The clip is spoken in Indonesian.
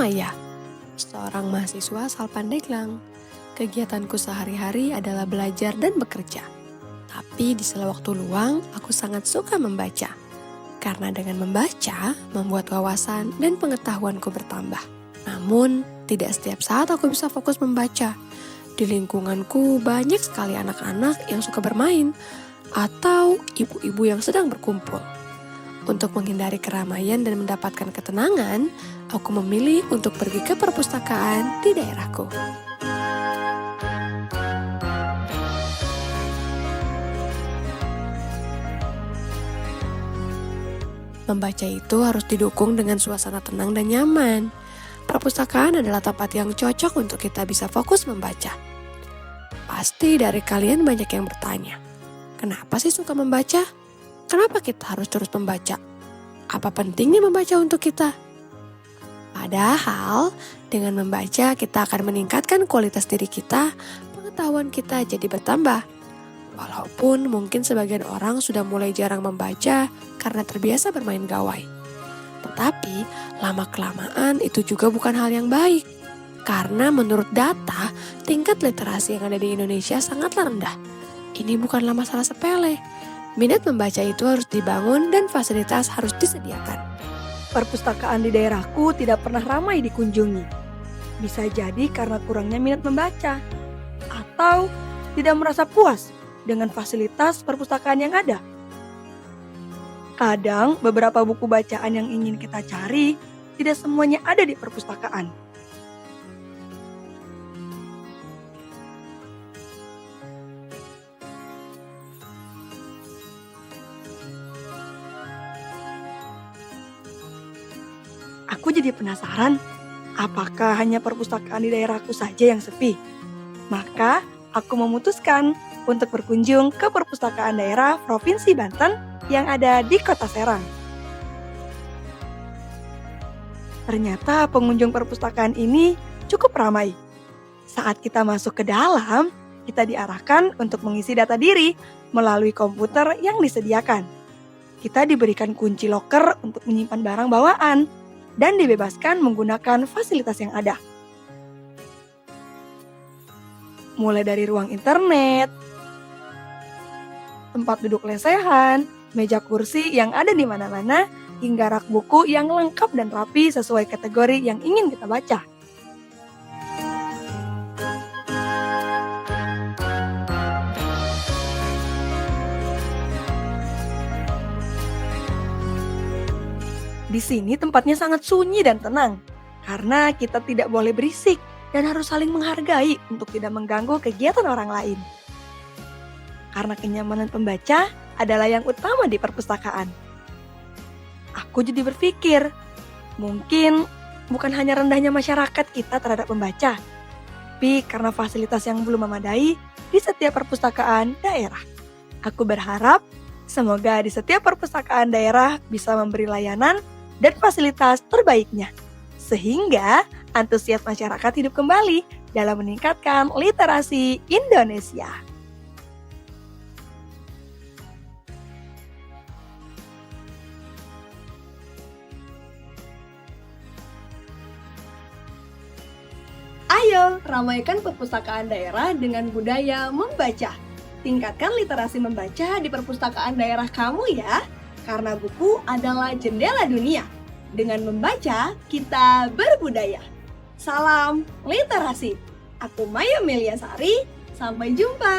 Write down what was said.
Maya, seorang mahasiswa asal Pandeglang. Kegiatanku sehari-hari adalah belajar dan bekerja. Tapi di sela waktu luang, aku sangat suka membaca. Karena dengan membaca, membuat wawasan dan pengetahuanku bertambah. Namun, tidak setiap saat aku bisa fokus membaca. Di lingkunganku banyak sekali anak-anak yang suka bermain atau ibu-ibu yang sedang berkumpul. Untuk menghindari keramaian dan mendapatkan ketenangan, aku memilih untuk pergi ke perpustakaan di daerahku. Membaca itu harus didukung dengan suasana tenang dan nyaman. Perpustakaan adalah tempat yang cocok untuk kita bisa fokus membaca. Pasti dari kalian banyak yang bertanya, kenapa sih suka membaca? Kenapa kita harus terus membaca? Apa pentingnya membaca untuk kita? Padahal, dengan membaca kita akan meningkatkan kualitas diri kita, pengetahuan kita jadi bertambah. Walaupun mungkin sebagian orang sudah mulai jarang membaca karena terbiasa bermain gawai. Tetapi, lama-kelamaan itu juga bukan hal yang baik. Karena menurut data, tingkat literasi yang ada di Indonesia sangatlah rendah. Ini bukanlah masalah sepele. Minat membaca itu harus dibangun dan fasilitas harus disediakan. Perpustakaan di daerahku tidak pernah ramai dikunjungi. Bisa jadi karena kurangnya minat membaca. Atau tidak merasa puas dengan fasilitas perpustakaan yang ada. Kadang beberapa buku bacaan yang ingin kita cari tidak semuanya ada di perpustakaan. Aku jadi penasaran, apakah hanya perpustakaan di daerahku saja yang sepi? Maka aku memutuskan untuk berkunjung ke perpustakaan daerah Provinsi Banten yang ada di Kota Serang. Ternyata pengunjung perpustakaan ini cukup ramai. Saat kita masuk ke dalam, kita diarahkan untuk mengisi data diri melalui komputer yang disediakan. Kita diberikan kunci loker untuk menyimpan barang bawaan dan dibebaskan menggunakan fasilitas yang ada. Mulai dari ruang internet, tempat duduk lesehan, meja kursi yang ada di mana-mana, hingga rak buku yang lengkap dan rapi sesuai kategori yang ingin kita baca. Di sini tempatnya sangat sunyi dan tenang, karena kita tidak boleh berisik dan harus saling menghargai untuk tidak mengganggu kegiatan orang lain. Karena kenyamanan pembaca adalah yang utama di perpustakaan. Aku jadi berpikir, mungkin bukan hanya rendahnya masyarakat kita terhadap membaca, tapi karena fasilitas yang belum memadai di setiap perpustakaan daerah. Aku berharap semoga di setiap perpustakaan daerah bisa memberi layanan dan fasilitas terbaiknya, sehingga antusias masyarakat hidup kembali dalam meningkatkan literasi Indonesia. Ayo, ramaikan perpustakaan daerah dengan budaya membaca. Tingkatkan literasi membaca di perpustakaan daerah kamu ya, karena buku adalah jendela dunia. Dengan membaca, kita berbudaya. Salam literasi. Aku Maya Meliasari, sampai jumpa.